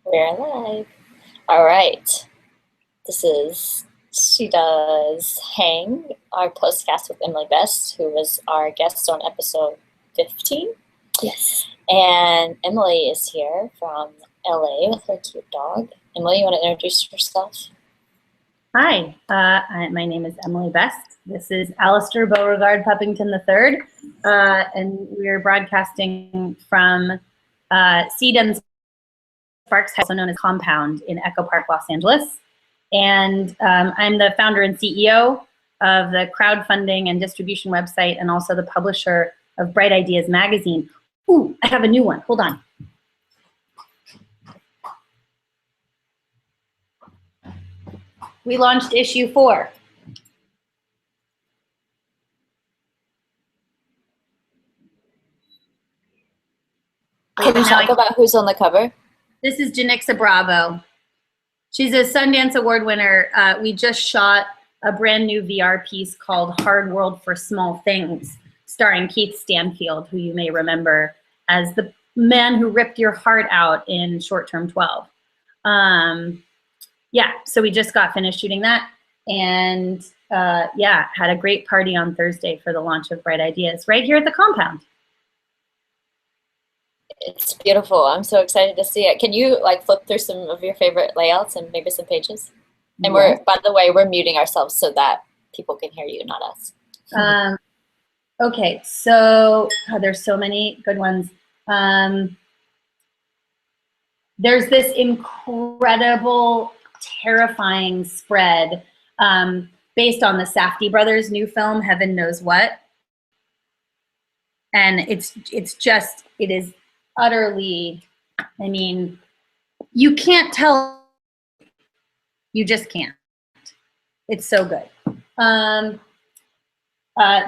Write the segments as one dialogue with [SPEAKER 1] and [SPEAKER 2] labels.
[SPEAKER 1] We're live. All right. This is She Does Hang, our postcast with Emily Best, who was our guest on episode 15.
[SPEAKER 2] Yes.
[SPEAKER 1] And Emily is here from LA with her cute dog. Emily, you want to introduce yourself?
[SPEAKER 2] Hi, my name is Emily Best. This is Alistair Beauregard Puppington III, and we're broadcasting from Seed&Spark, also known as Compound, in Echo Park, Los Angeles. And I'm the founder and CEO of the crowdfunding and distribution website, and also the publisher of Bright Ideas magazine. Ooh, I have a new one. Hold on. We launched issue 4.
[SPEAKER 1] Can you talk about who's on the cover?
[SPEAKER 2] This is Janixa Bravo. She's a Sundance Award winner. We just shot a brand new VR piece called Hard World for Small Things, starring Keith Stanfield, who you may remember as the man who ripped your heart out in Short Term 12. Yeah, so we just got finished shooting that, and yeah, had a great party on Thursday for the launch of Bright Ideas right here at the Compound.
[SPEAKER 1] It's beautiful. I'm so excited to see it. Can you flip through some of your favorite layouts and maybe some pages? And
[SPEAKER 2] Yeah.
[SPEAKER 1] by the way, we're muting ourselves so that people can hear you, not us.
[SPEAKER 2] Okay, so there's so many good ones. There's this incredible, terrifying spread based on the Safdie brothers' new film, Heaven Knows What. And it is utterly, I mean, you can't tell, you just can't. It's so good.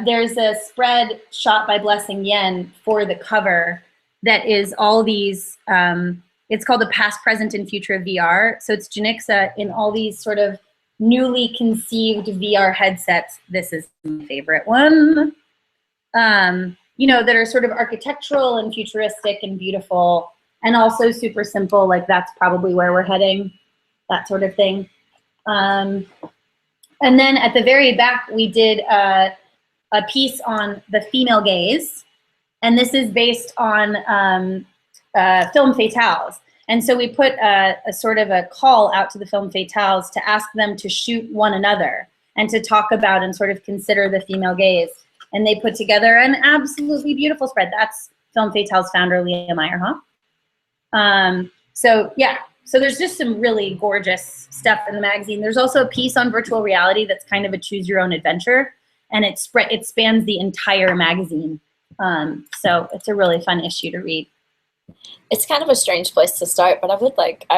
[SPEAKER 2] There's a spread shot by Blessing Yen for the cover that is all these, it's called The Past, Present, and Future of VR. So it's Janixa in all these sort of newly conceived VR headsets. This is my favorite one. You know, that are sort of architectural and futuristic and beautiful, and also super simple, like that's probably where we're heading, that sort of thing. And then at the very back, we did a piece on the female gaze, and this is based on film fatales. And so we put a sort of a call out to the film fatales to ask them to shoot one another and to talk about and sort of consider the female gaze. And they put together an absolutely beautiful spread. That's Film Fatales founder Leah Meyerhoff. So yeah, so there's just some really gorgeous stuff in the magazine. There's also a piece on virtual reality that's kind of a choose your own adventure, and it spans the entire magazine. So it's a really fun issue to read.
[SPEAKER 1] It's kind of a strange place to start, but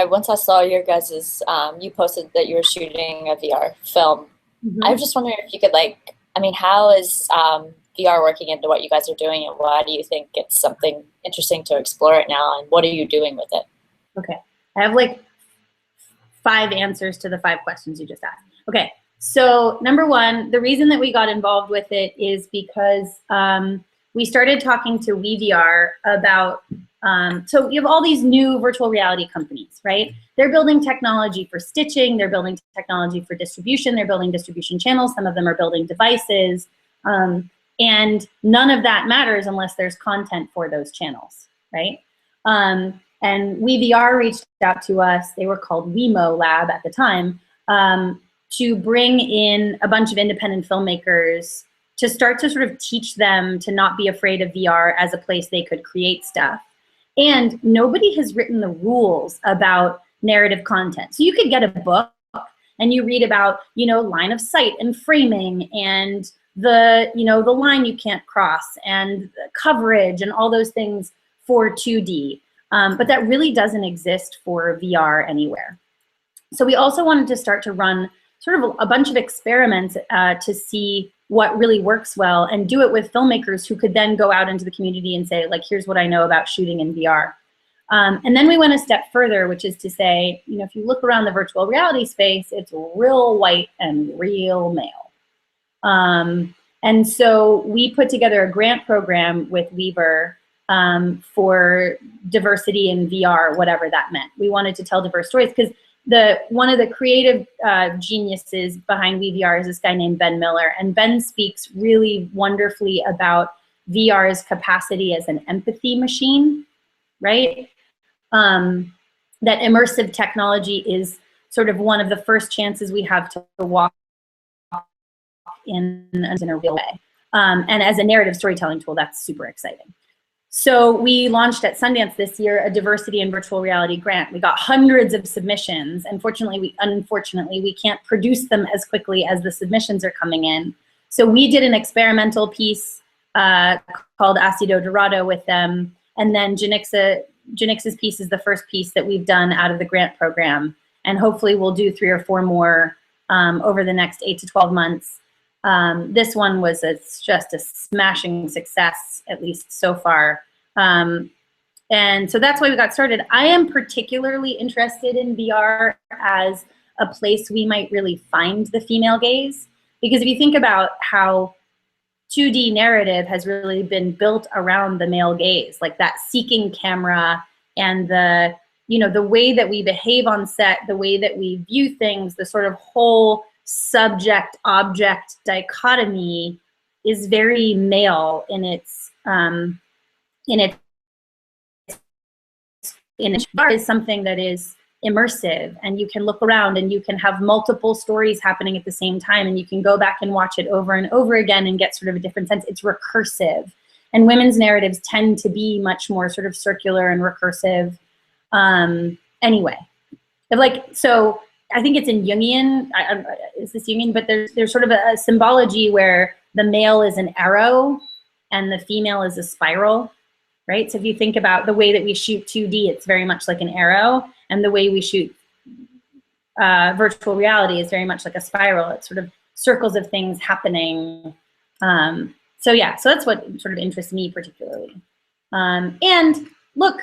[SPEAKER 1] once I saw your guys's, you posted that you were shooting a VR film.
[SPEAKER 2] Mm-hmm.
[SPEAKER 1] I was just wondering if you could how is VR working into what you guys are doing, and why do you think it's something interesting to explore it now, and what are you doing with it?
[SPEAKER 2] Okay, I have 5 answers to the 5 questions you just asked. Okay, so number 1, the reason that we got involved with it is because we started talking to WeVR about, so you have all these new virtual reality companies, right? They're building technology for stitching, they're building technology for distribution, they're building distribution channels, some of them are building devices, and none of that matters unless there's content for those channels, right? And WeVR reached out to us, they were called Wemo Lab at the time, to bring in a bunch of independent filmmakers to start to sort of teach them to not be afraid of VR as a place they could create stuff. And nobody has written the rules about narrative content. So you could get a book and you read about, line of sight and framing and the line you can't cross and coverage and all those things for 2D. But that really doesn't exist for VR anywhere. So we also wanted to start to run sort of a bunch of experiments to see what really works well, and do it with filmmakers who could then go out into the community and say, here's what I know about shooting in VR. And then we went a step further, which is to say, if you look around the virtual reality space, it's real white and real male. And so we put together a grant program with Weaver for diversity in VR, whatever that meant. We wanted to tell diverse stories because one of the creative geniuses behind WeVR is this guy named Ben Miller, and Ben speaks really wonderfully about VR's capacity as an empathy machine, right? That immersive technology is sort of one of the first chances we have to walk in a real way. And as a narrative storytelling tool, that's super exciting. So we launched at Sundance this year a diversity in virtual reality grant. We got hundreds of submissions. Unfortunately, we can't produce them as quickly as the submissions are coming in. So we did an experimental piece called Acido Dorado with them. And then Janix's piece is the first piece that we've done out of the grant program. And hopefully we'll do 3 or 4 more over the next 8 to 12 months. This one was just a smashing success, at least so far. And so that's why we got started. I am particularly interested in VR as a place we might really find the female gaze. Because if you think about how 2D narrative has really been built around the male gaze, like that seeking camera and the way that we behave on set, the way that we view things, the sort of whole subject-object dichotomy is very male in its is something that is immersive, and you can look around and you can have multiple stories happening at the same time, and you can go back and watch it over and over again and get sort of a different sense. It's recursive, and women's narratives tend to be much more sort of circular and recursive. Anyway, so I think it's in Jungian, is this Jungian? But there's sort of a symbology where the male is an arrow and the female is a spiral, right? So if you think about the way that we shoot 2D, it's very much like an arrow, and the way we shoot virtual reality is very much like a spiral. It's sort of circles of things happening. So yeah, so that's what sort of interests me particularly. And look,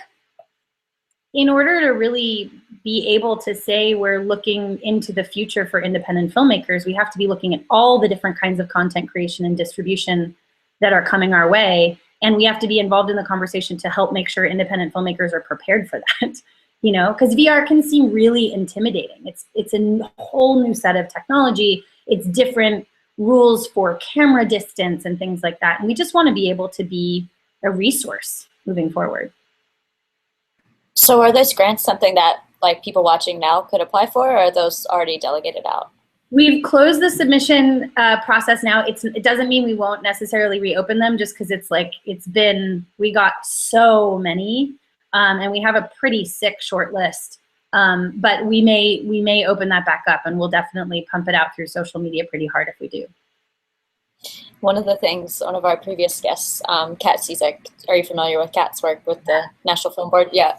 [SPEAKER 2] in order to really be able to say we're looking into the future for independent filmmakers, we have to be looking at all the different kinds of content creation and distribution that are coming our way. And we have to be involved in the conversation to help make sure independent filmmakers are prepared for that. Because VR can seem really intimidating. It's a whole new set of technology. It's different rules for camera distance and things like that. And we just want to be able to be a resource moving forward.
[SPEAKER 1] So are those grants something that people watching now could apply for, or are those already delegated out?
[SPEAKER 2] We've closed the submission process now. It doesn't mean we won't necessarily reopen them, just because we got so many, and we have a pretty sick short list. But we may open that back up, and we'll definitely pump it out through social media pretty hard if we do.
[SPEAKER 1] One of the things, one of our previous guests, Kat Cizek, are you familiar with Kat's work with the National Film Board? Yeah,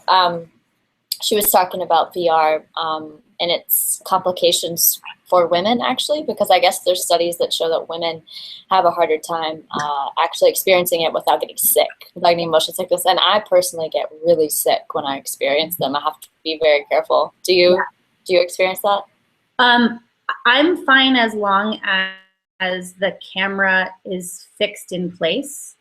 [SPEAKER 1] she was talking about VR and its complications for women, actually, because I guess there's studies that show that women have a harder time actually experiencing it without getting sick, without getting motion sickness. And I personally get really sick when I experience them. I have to be very careful. Do you experience that?
[SPEAKER 2] I'm fine as long as the camera is fixed in place.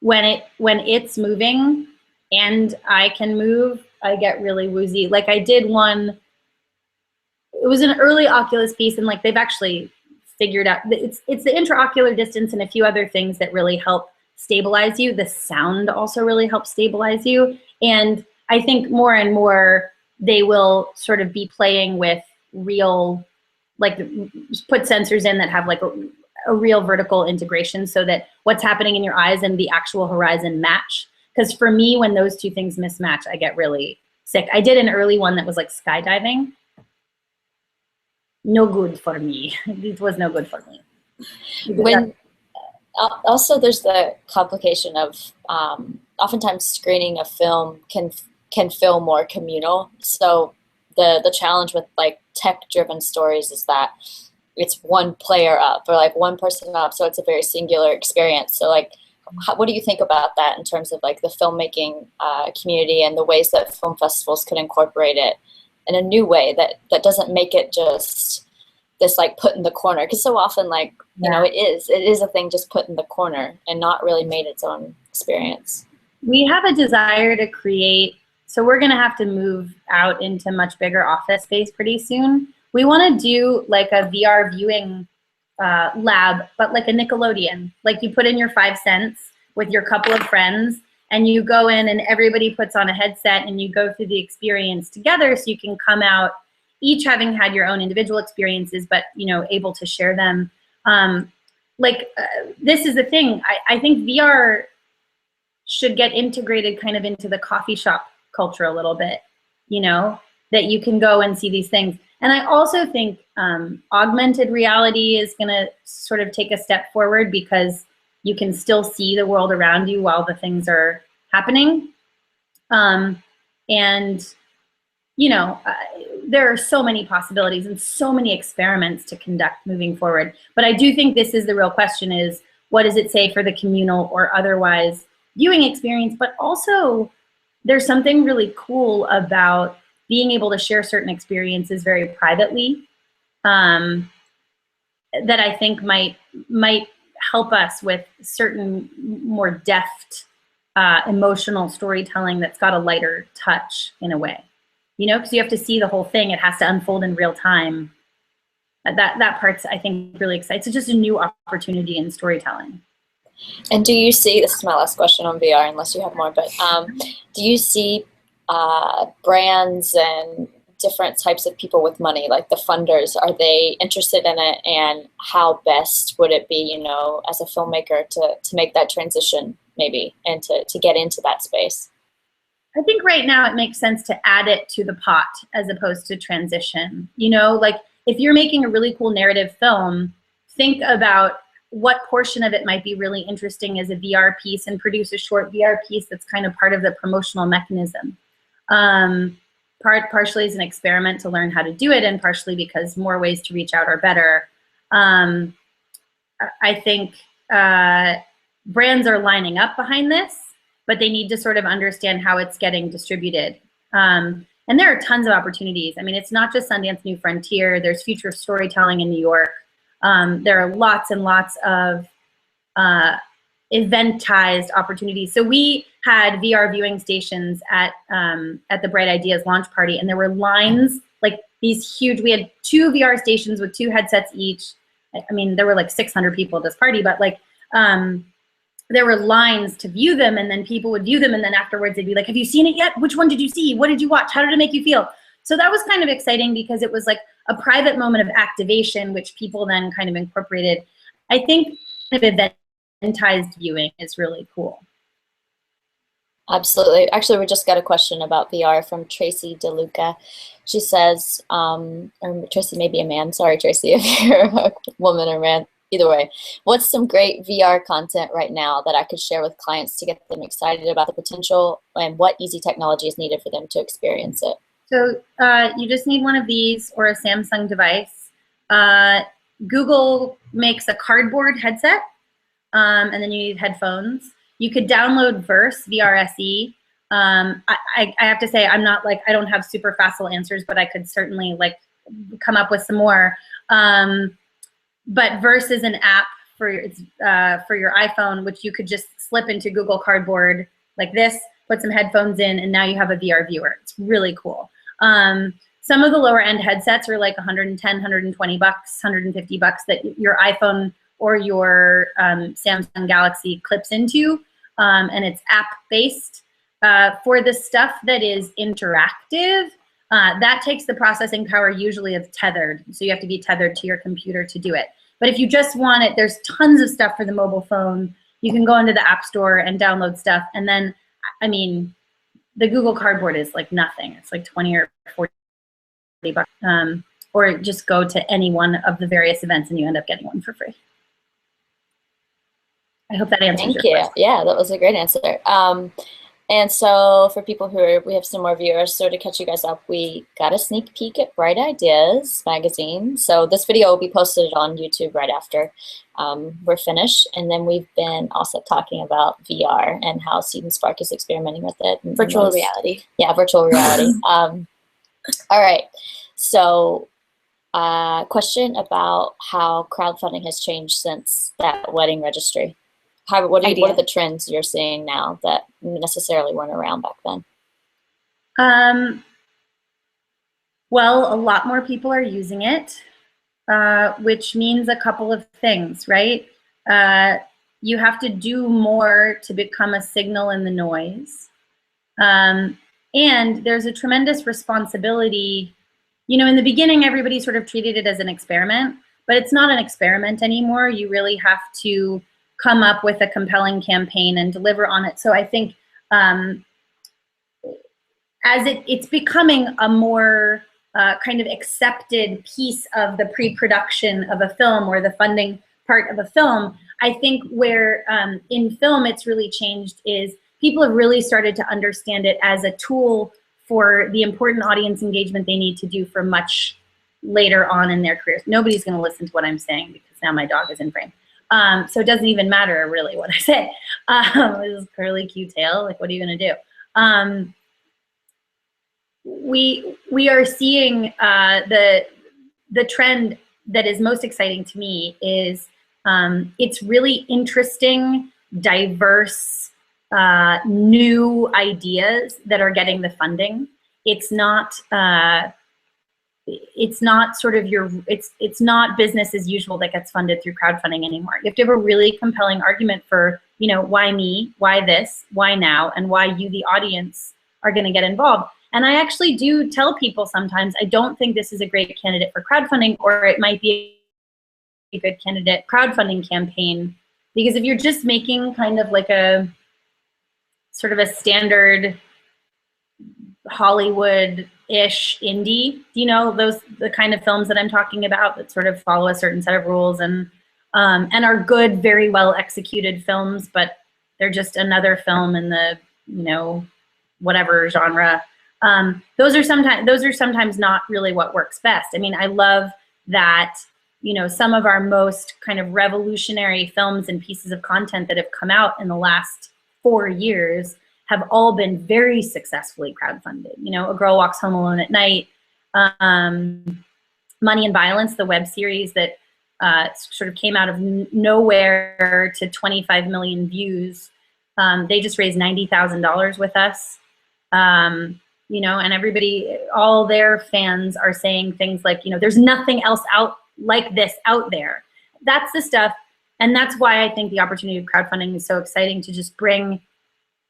[SPEAKER 2] When it's moving and I can move, I get really woozy. Like I did one, it was an early Oculus piece, and they've actually figured out, it's the intraocular distance and a few other things that really help stabilize you. The sound also really helps stabilize you. And I think more and more they will sort of be playing with real, put sensors in that have a real vertical integration, so that what's happening in your eyes and the actual horizon match. Because for me, when those two things mismatch, I get really sick. I did an early one that was skydiving. No good for me. It was no good for me.
[SPEAKER 1] Also, there's the complication of oftentimes screening a film can feel more communal. So the challenge with tech-driven stories is that it's one player up or one person up, so it's a very singular experience. So what do you think about that in terms of the filmmaking community and the ways that film festivals could incorporate it in a new way that doesn't make it just this put in the corner? Because so often it is a thing just put in the corner and not really made its own experience.
[SPEAKER 2] We have a desire to create, so we're gonna have to move out into much bigger office space pretty soon. We wanna do like a VR viewing lab, but like a Nickelodeon. Like you put in your 5 cents with your couple of friends and you go in and everybody puts on a headset and you go through the experience together, so you can come out each having had your own individual experiences, but you know, able to share them. This is the thing, I think VR should get integrated kind of into the coffee shop culture a little bit, you know, that you can go and see these things. And I also think augmented reality is gonna sort of take a step forward, because you can still see the world around you while the things are happening. And, you know, there are so many possibilities and so many experiments to conduct moving forward. But I do think this is the real question, is what does it say for the communal or otherwise viewing experience? But also there's something really cool about being able to share certain experiences very privately, that I think might help us with certain more deft emotional storytelling that's got a lighter touch in a way, you know, because you have to see the whole thing. It has to unfold in real time. That part's, I think, really exciting. It's just a new opportunity in storytelling.
[SPEAKER 1] And do you see, this is my last question on VR, unless you have more, but do you see brands and different types of people with money, like the funders, are they interested in it, and how best would it be, you know, as a filmmaker to make that transition maybe, and to get into that space?
[SPEAKER 2] I think right now it makes sense to add it to the pot as opposed to transition. You know, like if you're making a really cool narrative film, think about what portion of it might be really interesting as a VR piece, and produce a short VR piece that's kind of part of the promotional mechanism. Partially as an experiment to learn how to do it, and partially because more ways to reach out are better. I think brands are lining up behind this, but they need to sort of understand how it's getting distributed. And there are tons of opportunities. I mean, it's not just Sundance New Frontier. There's Future of Storytelling in New York. There are lots and lots of eventized opportunities. So we had VR viewing stations at the Bright Ideas launch party, and there were lines, like these huge, we had 2 VR stations with 2 headsets each. I mean, there were like 600 people at this party, but like, there were lines to view them, and then people would view them, and then afterwards they'd be like, have you seen it yet? Which one did you see? What did you watch? How did it make you feel? So that was kind of exciting, because it was like a private moment of activation, which people then kind of incorporated. I think eventized viewing is really cool.
[SPEAKER 1] Absolutely. Actually, we just got a question about VR from Tracy DeLuca. She says, or Tracy may be a man. Sorry, Tracy, if you're a woman or man. Either way, what's some great VR content right now that I could share with clients to get them excited about the potential, and what easy technology is needed for them to experience it?
[SPEAKER 2] So you just need one of these or a Samsung device. Google makes a cardboard headset, and then you need headphones. You could download Verse, VRSE. I have to say, I'm not like, I don't have super facile answers, but I could certainly like come up with some more. But Verse is an app for your iPhone, which you could just slip into Google Cardboard like this, put some headphones in, and now you have a VR viewer. It's really cool. Some of the lower end headsets are like 110, 120 bucks, 150 bucks that your iPhone or your Samsung Galaxy clips into, and it's app-based. For the stuff that is interactive, that takes the processing power usually of tethered, so you have to be tethered to your computer to do it. But if you just want it, there's tons of stuff for the mobile phone. You can go into the App Store and download stuff, and then, I mean, the Google Cardboard is like nothing. It's like 20 or 40 bucks, or just go to any one of the various events and you end up getting one for free. I hope that answers your question.
[SPEAKER 1] Yeah, that was a great answer. And so for people we have some more viewers, so to catch you guys up, we got a sneak peek at Bright Ideas magazine. So this video will be posted on YouTube right after we're finished. And then we've been also talking about VR and how Seed&Spark is experimenting with it.
[SPEAKER 3] Virtual reality.
[SPEAKER 1] Yeah, virtual reality. All right, so question about how crowdfunding has changed since that wedding registry. What
[SPEAKER 2] idea.
[SPEAKER 1] are the trends you're seeing now that necessarily weren't around back then?
[SPEAKER 2] Well, a lot more people are using it, which means a couple of things, right? You have to do more to become a signal in the noise. And there's a tremendous responsibility. You know, in the beginning, everybody sort of treated it as an experiment, but it's not an experiment anymore. You really have to come up with a compelling campaign and deliver on it. So I think as it's becoming a more kind of accepted piece of the pre-production of a film or the funding part of a film, I think where in film it's really changed is people have really started to understand it as a tool for the important audience engagement they need to do for much later on in their careers. Nobody's going to listen to what I'm saying because now my dog is in frame. So it doesn't even matter really what I say. This curly cute tail, like what are you going to do? We are seeing the trend that is most exciting to me is it's really interesting, diverse, new ideas that are getting the funding. It's not sort of it's not business as usual that gets funded through crowdfunding anymore. You have to have a really compelling argument for, you know, why me, why this, why now, and why you, the audience, are going to get involved. And I actually do tell people sometimes, I don't think this is a great candidate for crowdfunding, or it might be a good candidate crowdfunding campaign. Because if you're just making kind of like a sort of a standard Hollywood-ish indie, you know, the kind of films that I'm talking about that sort of follow a certain set of rules and are good, very well executed films, but they're just another film in the, you know, whatever genre. Those are sometimes not really what works best. I mean, I love that, you know, some of our most kind of revolutionary films and pieces of content that have come out in the last 4 years have all been very successfully crowdfunded. You know, A Girl Walks Home Alone at Night, Money and Violence, the web series that sort of came out of nowhere to 25 million views. They just raised $90,000 with us. You know, and everybody, all their fans are saying things like, you know, there's nothing else out like this out there. That's the stuff, and that's why I think the opportunity of crowdfunding is so exciting, to just bring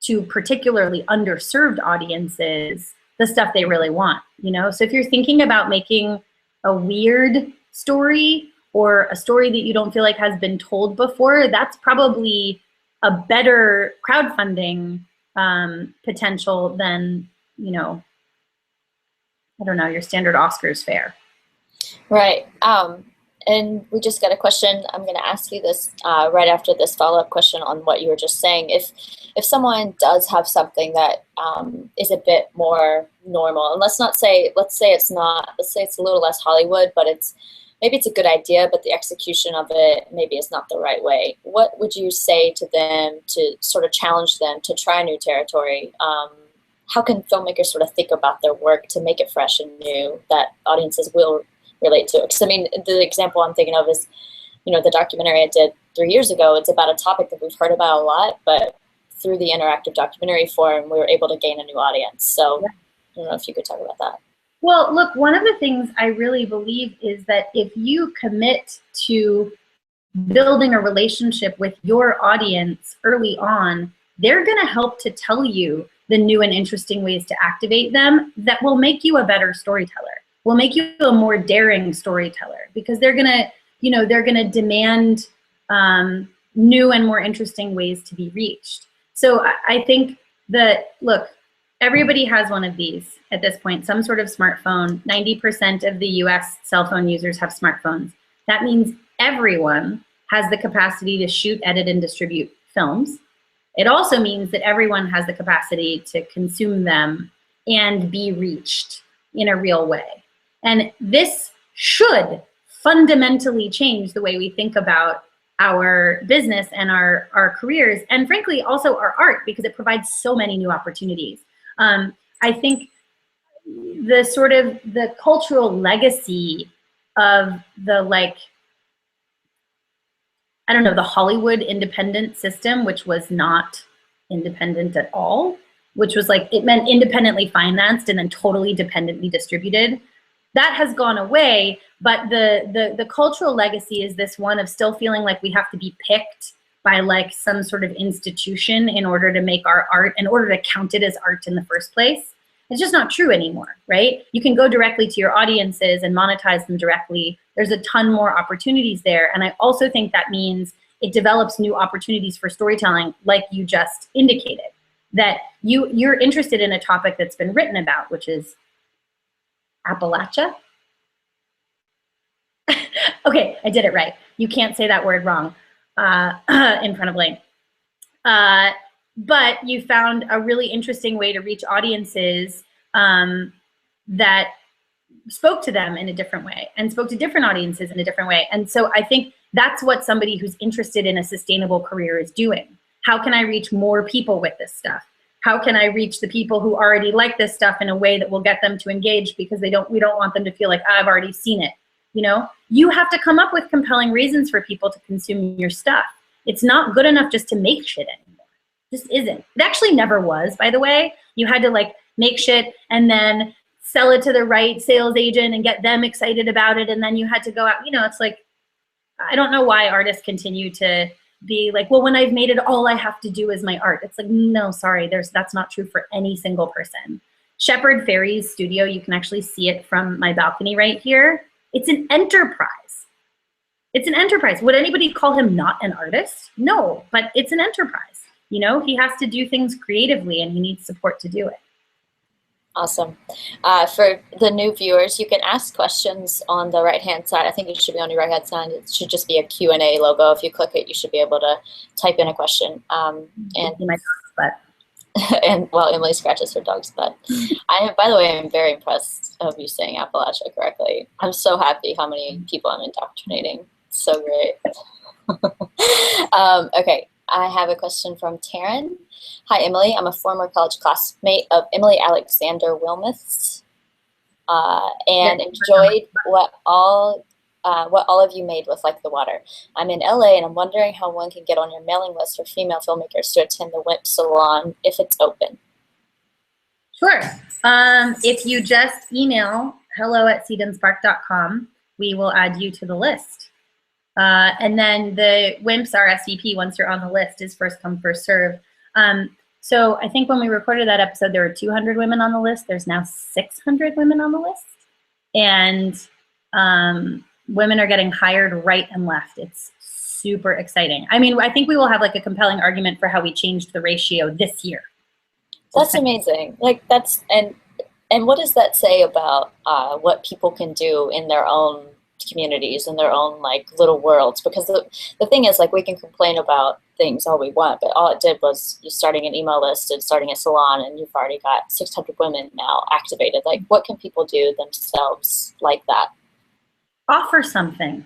[SPEAKER 2] to particularly underserved audiences the stuff they really want, you know? So if you're thinking about making a weird story or a story that you don't feel like has been told before, that's probably a better crowdfunding potential than, you know, I don't know, your standard Oscars fare.
[SPEAKER 1] Right. And we just got a question. I'm going to ask you this right after this follow-up question on what you were just saying. If someone does have something that is a bit more normal, and let's say it's a little less Hollywood, but maybe it's a good idea, but the execution of it maybe is not the right way. What would you say to them to sort of challenge them to try new territory? How can filmmakers sort of think about their work to make it fresh and new that audiences will relate to? Because I mean, the example I'm thinking of is, you know, the documentary I did 3 years ago. It's about a topic that we've heard about a lot, but through the interactive documentary form, we were able to gain a new audience. So yeah. I don't know if you could talk about that.
[SPEAKER 2] Well, look, one of the things I really believe is that if you commit to building a relationship with your audience early on, they're going to help to tell you the new and interesting ways to activate them that will make you a better storyteller, will make you a more daring storyteller, because they're going to, you know, they're going to demand new and more interesting ways to be reached. So I think that, look, everybody has one of these at this point, some sort of smartphone. 90% of the US cell phone users have smartphones. That means everyone has the capacity to shoot, edit, and distribute films. It also means that everyone has the capacity to consume them and be reached in a real way. And this should fundamentally change the way we think about our business and our careers, and frankly, also our art, because it provides so many new opportunities. I think the sort of the cultural legacy of the, like, I don't know, the Hollywood independent system, which was not independent at all, which was like, it meant independently financed and then totally dependently distributed. That has gone away, but the cultural legacy is this one of still feeling like we have to be picked by like some sort of institution in order to make our art, in order to count it as art in the first place. It's just not true anymore, right? You can go directly to your audiences and monetize them directly. There's a ton more opportunities there. And I also think that means it develops new opportunities for storytelling, like you just indicated, that you're interested in a topic that's been written about, which is Appalachia. Okay, I did it right. You can't say that word wrong in front of Lane. But you found a really interesting way to reach audiences that spoke to them in a different way and spoke to different audiences in a different way. And so I think that's what somebody who's interested in a sustainable career is doing. How can I reach more people with this stuff? How can I reach the people who already like this stuff in a way that will get them to engage, because we don't want them to feel like, I've already seen it. You know, you have to come up with compelling reasons for people to consume your stuff. It's not good enough just to make shit anymore. It just isn't. It actually never was, by the way. You had to like make shit and then sell it to the right sales agent and get them excited about it. And then you had to go out, you know, it's like, I don't know why artists continue to be like, well, when I've made it, all I have to do is my art. It's like, no, sorry, that's not true for any single person. Shepard Fairey's studio, you can actually see it from my balcony right here. It's an enterprise. It's an enterprise. Would anybody call him not an artist? No, but it's an enterprise. You know, he has to do things creatively and he needs support to do it.
[SPEAKER 1] Awesome. For the new viewers, you can ask questions on the right-hand side. I think it should be on your right-hand side. It should just be a Q&A logo. If you click it, you should be able to type in a question. And
[SPEAKER 2] my dog's butt.
[SPEAKER 1] And well, Emily scratches her dog's butt. By the way, I'm very impressed of you saying Appalachia correctly. I'm so happy how many people I'm indoctrinating. So great. Okay, I have a question from Taryn. Hi, Emily. I'm a former college classmate of Emily Alexander Wilmoth's and enjoyed what all of you made with Like the Water. I'm in LA and I'm wondering how one can get on your mailing list for female filmmakers to attend the WIMP Salon if it's open.
[SPEAKER 2] Sure. If you just email hello@seedandspark.com, we will add you to the list. And then the WIMP's RSVP, once you're on the list, is first come, first serve. So I think when we recorded that episode, there were 200 women on the list. There's now 600 women on the list. And women are getting hired right and left. It's super exciting. I mean, I think we will have like a compelling argument for how we changed the ratio this year.
[SPEAKER 1] That's amazing. Like and what does that say about what people can do in their own communities, in their own like little worlds? Because the thing is, like, we can complain about things all we want, but all it did was you starting an email list and starting a salon, and you've already got 600 women now activated. Like, what can people do themselves like that?
[SPEAKER 2] Offer something.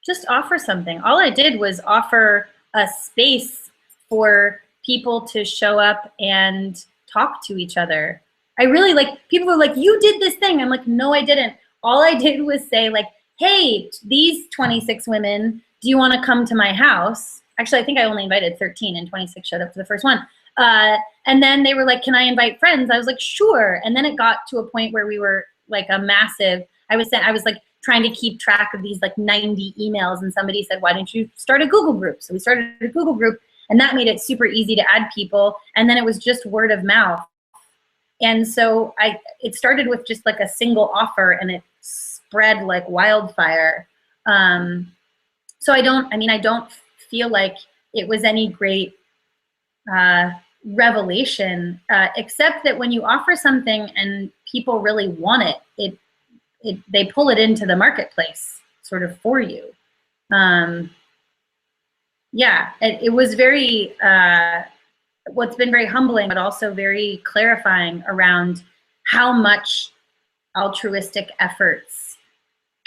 [SPEAKER 2] Just offer something. All I did was offer a space for people to show up and talk to each other. I really like, people were like, you did this thing. I'm like, no, I didn't. All I did was say like, hey, these 26 women, do you want to come to my house? Actually, I think I only invited 13 and 26 showed up for the first one. And then they were like, can I invite friends? I was like, sure. And then it got to a point where we were like a massive, I was like trying to keep track of these like 90 emails, and somebody said, why don't you start a Google group? So we started a Google group, and that made it super easy to add people. And then it was just word of mouth. And so it started with just like a single offer, and it spread like wildfire. So I don't feel like it was any great revelation, except that when you offer something and people really want it, they pull it into the marketplace sort of for you. Yeah, it was very, what's been very humbling, but also very clarifying around how much altruistic efforts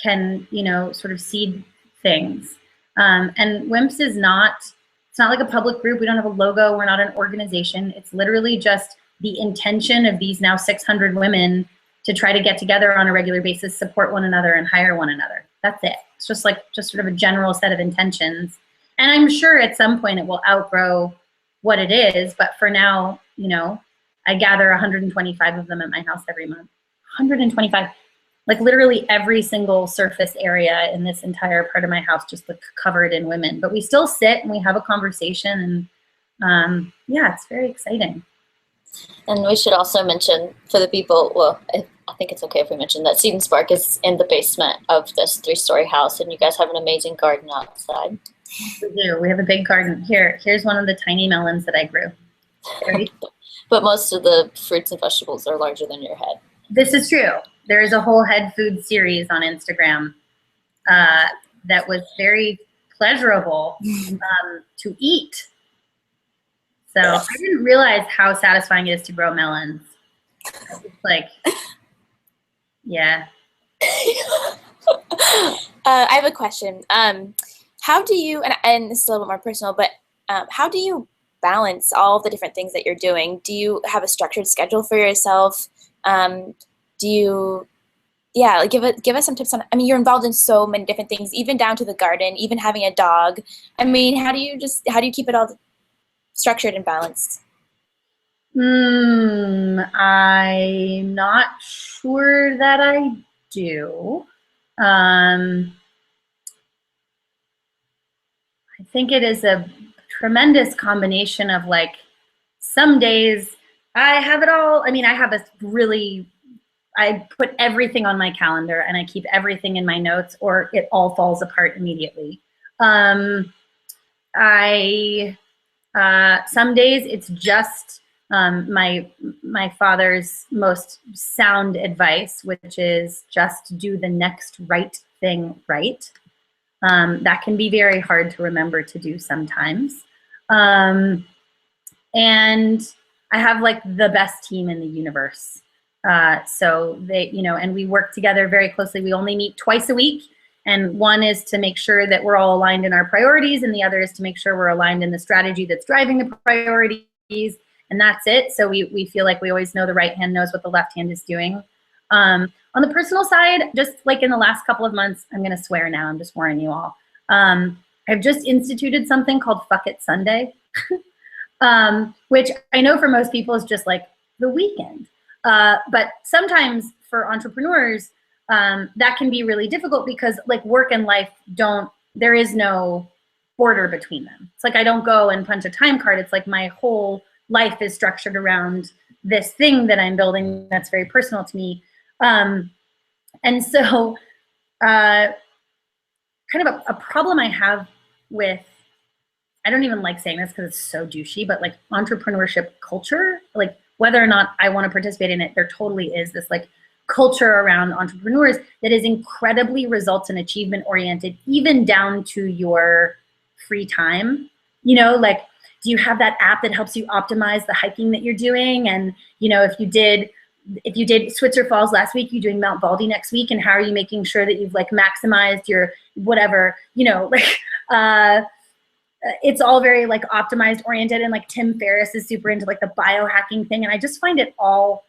[SPEAKER 2] can, you know, sort of seed things. And WIMPs is it's not like a public group. We don't have a logo. We're not an organization. It's literally just the intention of these now 600 women to try to get together on a regular basis, support one another, and hire one another. That's it. It's just sort of a general set of intentions. And I'm sure at some point it will outgrow what it is, but for now, you know, I gather 125 of them at my house every month. 125, like literally every single surface area in this entire part of my house just like covered in women. But we still sit and we have a conversation, and yeah, it's very exciting.
[SPEAKER 1] And we should also mention for the people, well, I think it's okay if we mention that Seed&Spark is in the basement of this 3-story house, and you guys have an amazing garden outside.
[SPEAKER 2] We do. We have a big garden. Here's one of the tiny melons that I grew.
[SPEAKER 1] But most of the fruits and vegetables are larger than your head.
[SPEAKER 2] This is true. There is a whole head food series on Instagram that was very pleasurable to eat. So I didn't realize how satisfying it is to grow melons. It's like, yeah.
[SPEAKER 3] I have a question. How do you, and this is a little bit more personal, but how do you balance all the different things that you're doing? Do you have a structured schedule for yourself? Do you, yeah, like give us some tips on, I mean, you're involved in so many different things, even down to the garden, even having a dog. I mean, how do you keep it all structured and balanced?
[SPEAKER 2] I'm not sure that I do. I think it is a tremendous combination of like, some days I have it all. I mean, I put everything on my calendar and I keep everything in my notes, or it all falls apart immediately. Some days it's just my father's most sound advice, which is just do the next right thing right. That can be very hard to remember to do sometimes. And I have like the best team in the universe. So they, you know, and we work together very closely. We only meet twice a week. And one is to make sure that we're all aligned in our priorities, and the other is to make sure we're aligned in the strategy that's driving the priorities. And that's it. So we feel like we always know the right hand knows what the left hand is doing. On the personal side, just like in the last couple of months, I'm going to swear now, I'm just warning you all. I've just instituted something called Fuck It Sunday, which I know for most people is just like the weekend. But sometimes for entrepreneurs, that can be really difficult because like work and life there is no border between them. It's like I don't go and punch a time card. It's like my whole life is structured around this thing that I'm building that's very personal to me. And so kind of a problem I have with, I don't even like saying this because it's so douchey, but like entrepreneurship culture, like whether or not I want to participate in it, there totally is this like culture around entrepreneurs that is incredibly results and achievement oriented, even down to your free time. You know, like, do you have that app that helps you optimize the hiking that you're doing? And, you know, if you did Switzer Falls last week, you're doing Mount Baldy next week, and how are you making sure that you've like maximized your whatever, you know, like, it's all very like optimized oriented, and like Tim Ferriss is super into like the biohacking thing. And I just find it all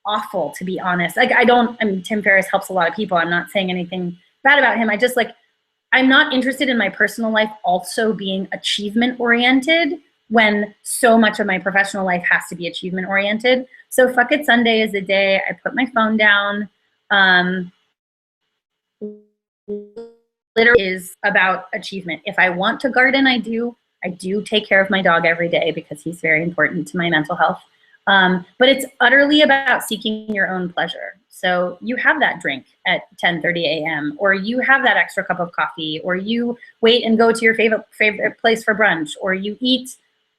[SPEAKER 2] awful, to be honest. Like I mean, Tim Ferriss helps a lot of people. I'm not saying anything bad about him. I just like, I'm not interested in my personal life also being achievement oriented when so much of my professional life has to be achievement oriented. So Fuck It Sunday is the day I put my phone down. Literally is about achievement. If I want to garden, I do take care of my dog every day because he's very important to my mental health. But it's utterly about seeking your own pleasure. So you have that drink at 10:30 a.m. or you have that extra cup of coffee, or you wait and go to your favorite place for brunch, or you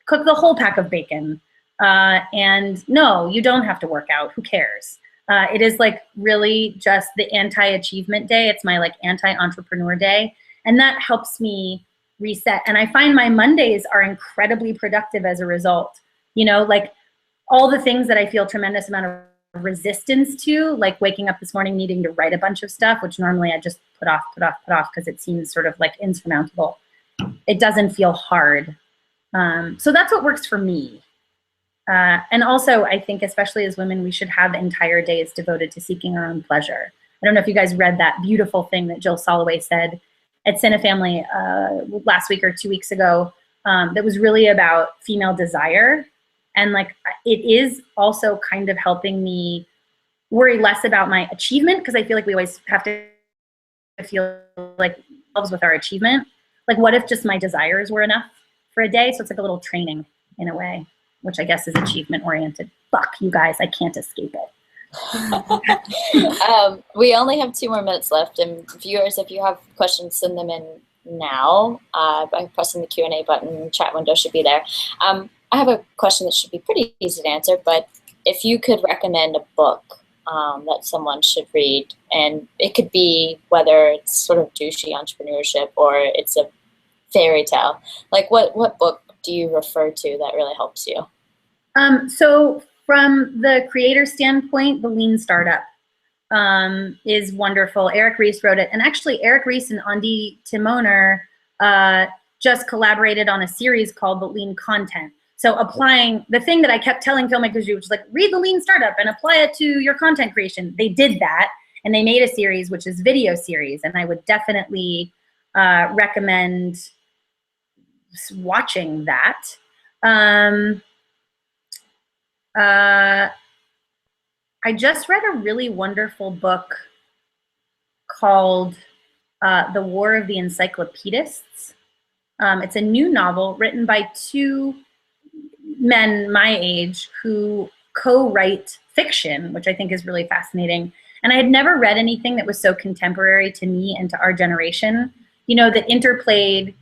[SPEAKER 2] cook the whole pack of bacon. And no, you don't have to work out. Who cares? It is like really just the anti-achievement day. It's my like anti-entrepreneur day. And that helps me reset. And I find my Mondays are incredibly productive as a result. You know, like all the things that I feel tremendous amount of resistance to, like waking up this morning needing to write a bunch of stuff, which normally I just put off because it seems sort of like insurmountable. It doesn't feel hard. So that's what works for me. And also, I think, especially as women, we should have entire days devoted to seeking our own pleasure. I don't know if you guys read that beautiful thing that Jill Soloway said at Cinefamily last week or 2 weeks ago that was really about female desire. And like, it is also kind of helping me worry less about my achievement, because I feel like we always have to feel like ourselves with our achievement. Like, what if just my desires were enough for a day? So it's like a little training in a way, which I guess is achievement oriented. Fuck you guys, I can't escape it.
[SPEAKER 1] We only have 2 more minutes left, and viewers, if you have questions, send them in now by pressing the Q&A button. Chat window should be there. I have a question that should be pretty easy to answer, but if you could recommend a book that someone should read, and it could be whether it's sort of douchey entrepreneurship or it's a fairy tale, like what book do you refer to that really helps you?
[SPEAKER 2] So from the creator standpoint, The Lean Startup is wonderful. Eric Ries wrote it. And actually, Eric Ries and Andy Timoner just collaborated on a series called The Lean Content. So applying the thing that I kept telling filmmakers to do, which is like, read The Lean Startup and apply it to your content creation. They did that, and they made a series, which is video series. And I would definitely recommend watching that. I just read a really wonderful book called The War of the Encyclopedists. It's a new novel written by 2 men my age who co-write fiction, which I think is really fascinating. And I had never read anything that was so contemporary to me and to our generation, you know, that interplayed.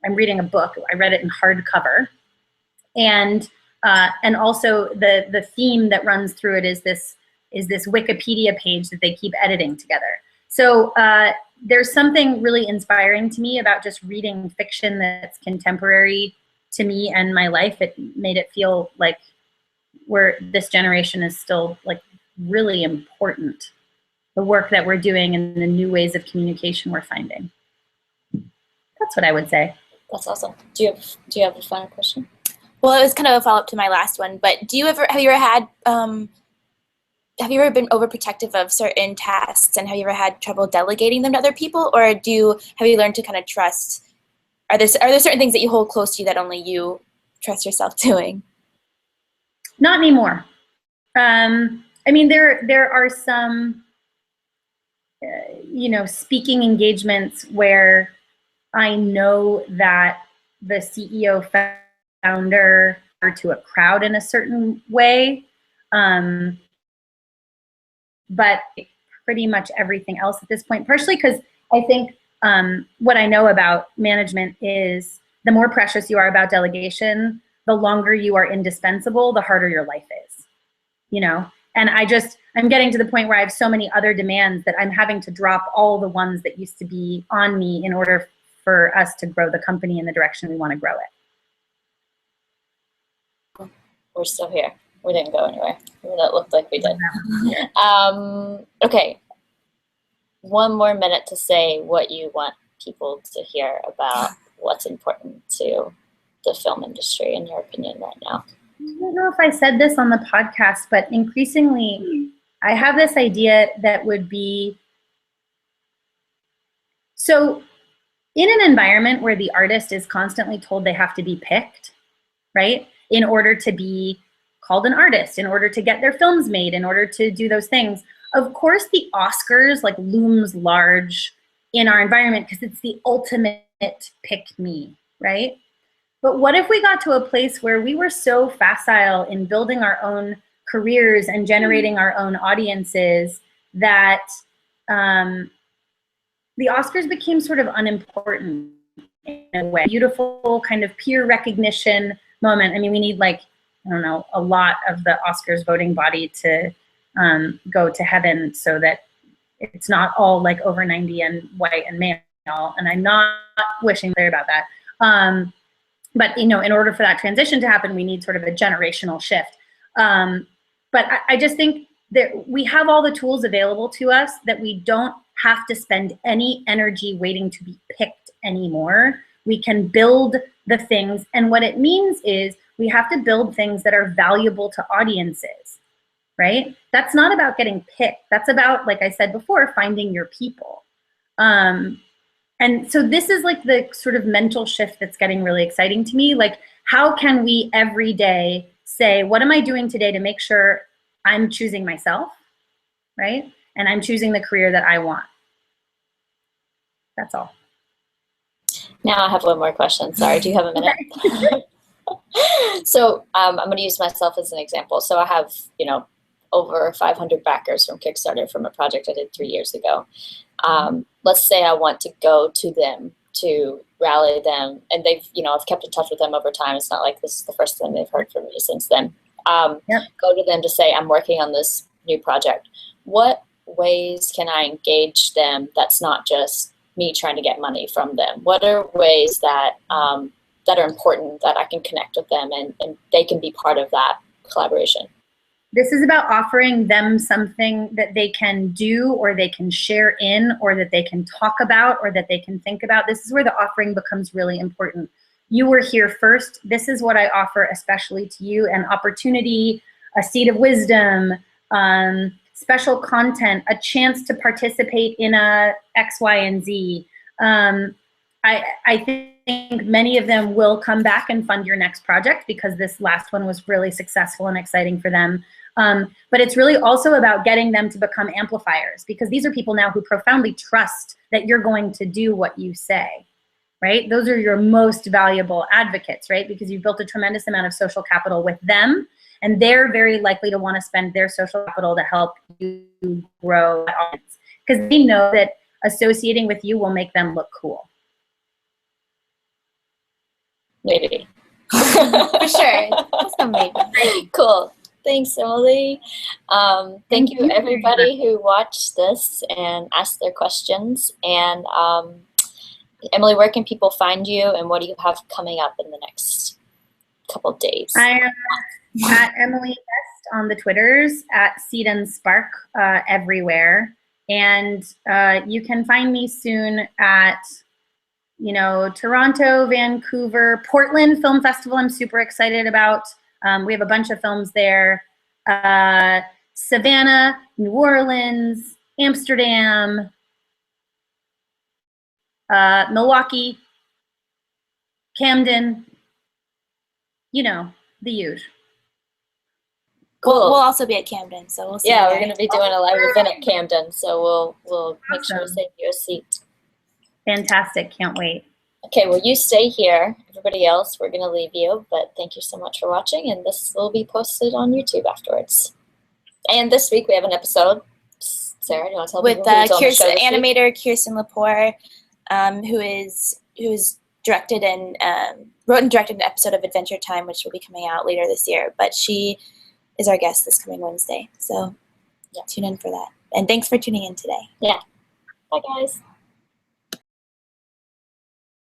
[SPEAKER 2] I'm reading a book. I read it in hardcover. And also the theme that runs through it is this Wikipedia page that they keep editing together. So there's something really inspiring to me about just reading fiction that's contemporary to me and my life. It made it feel like this generation is still like really important, the work that we're doing and the new ways of communication we're finding. That's what I would say.
[SPEAKER 1] That's awesome. Do you have a final question?
[SPEAKER 3] Well, it was kind of a follow-up to my last one, but have you ever been overprotective of certain tasks, and have you ever had trouble delegating them to other people, or have you learned to kind of trust? Are there certain things that you hold close to you that only you trust yourself doing?
[SPEAKER 2] Not anymore. I mean, there are some, speaking engagements where I know that the CEO founder or to a crowd in a certain way, but pretty much everything else at this point, partially because I think what I know about management is the more precious you are about delegation, the longer you are indispensable, the harder your life is, And I'm getting to the point where I have so many other demands that I'm having to drop all the ones that used to be on me in order for us to grow the company in the direction we want to grow it.
[SPEAKER 1] We're still here. We didn't go anywhere. That looked like we did. Okay. 1 more minute to say what you want people to hear about what's important to the film industry, in your opinion, right now.
[SPEAKER 2] I don't know if I said this on the podcast, but increasingly I have this idea that would be, so in an environment where the artist is constantly told they have to be picked, right, in order to be called an artist, in order to get their films made, in order to do those things, of course the Oscars like looms large in our environment because it's the ultimate pick me, right? But what if we got to a place where we were so facile in building our own careers and generating our own audiences that the Oscars became sort of unimportant in a way. Beautiful kind of peer recognition moment. I mean, we need like, I don't know, a lot of the Oscars voting body to go to heaven so that it's not all like over 90 and white and male. And I'm not wishing clear about that. But in order for that transition to happen, we need sort of a generational shift. But I just think that we have all the tools available to us that we don't have to spend any energy waiting to be picked anymore. We can build the things, and what it means is we have to build things that are valuable to audiences, right? That's not about getting picked. That's about, like I said before, finding your people. And so this is like the sort of mental shift that's getting really exciting to me. Like, how can we every day say, what am I doing today to make sure I'm choosing myself, right? And I'm choosing the career that I want. That's all.
[SPEAKER 1] Now I have one more question. Sorry, do you have a minute? So I'm going to use myself as an example. So I have, over 500 backers from Kickstarter from a project I did 3 years ago. Let's say I want to go to them to rally them, and they've, I've kept in touch with them over time. It's not like this is the first thing they've heard from me since then. Go to them to say, I'm working on this new project. What ways can I engage them that's not just me trying to get money from them? What are ways that that are important that I can connect with them and they can be part of that collaboration?
[SPEAKER 2] This is about offering them something that they can do, or they can share in, or that they can talk about, or that they can think about. This is where the offering becomes really important. You were here first. This is what I offer especially to you: an opportunity, a seed of wisdom, special content, a chance to participate in a X, Y, and Z. I think many of them will come back and fund your next project because this last one was really successful and exciting for them. But it's really also about getting them to become amplifiers, because these are people now who profoundly trust that you're going to do what you say, right? Those are your most valuable advocates, right? Because you've built a tremendous amount of social capital with them, and they're very likely to want to spend their social capital to help you grow that audience, because they know that associating with you will make them look cool.
[SPEAKER 1] Maybe.
[SPEAKER 3] For sure. That's amazing.
[SPEAKER 1] Cool. Thanks, Emily. Thank you, everybody who watched this and asked their questions. And Emily, where can people find you, and what do you have coming up in the next couple of days?
[SPEAKER 2] I am at Emily Best on the Twitters, at Seed&Spark everywhere. And you can find me soon at Toronto, Vancouver, Portland Film Festival. I'm super excited about. We have a bunch of films there. Savannah, New Orleans, Amsterdam, Milwaukee, Camden, the huge.
[SPEAKER 1] Cool.
[SPEAKER 3] We'll also be at Camden, so we'll see.
[SPEAKER 1] Yeah, we're going to be doing a live event at Camden, so we'll make sure to save you a seat.
[SPEAKER 2] Fantastic. Can't wait.
[SPEAKER 1] Okay, well, you stay here. Everybody else, we're going to leave you, but thank you so much for watching, and this will be posted on YouTube afterwards. And this week we have an episode. Sarah, do you want to tell
[SPEAKER 3] with
[SPEAKER 1] people
[SPEAKER 3] animator Kirsten Lepore, who's directed and wrote and directed an episode of Adventure Time, which will be coming out later this year. But she is our guest this coming Wednesday, so tune in for that. And thanks for tuning in today.
[SPEAKER 1] Yeah. Bye, guys.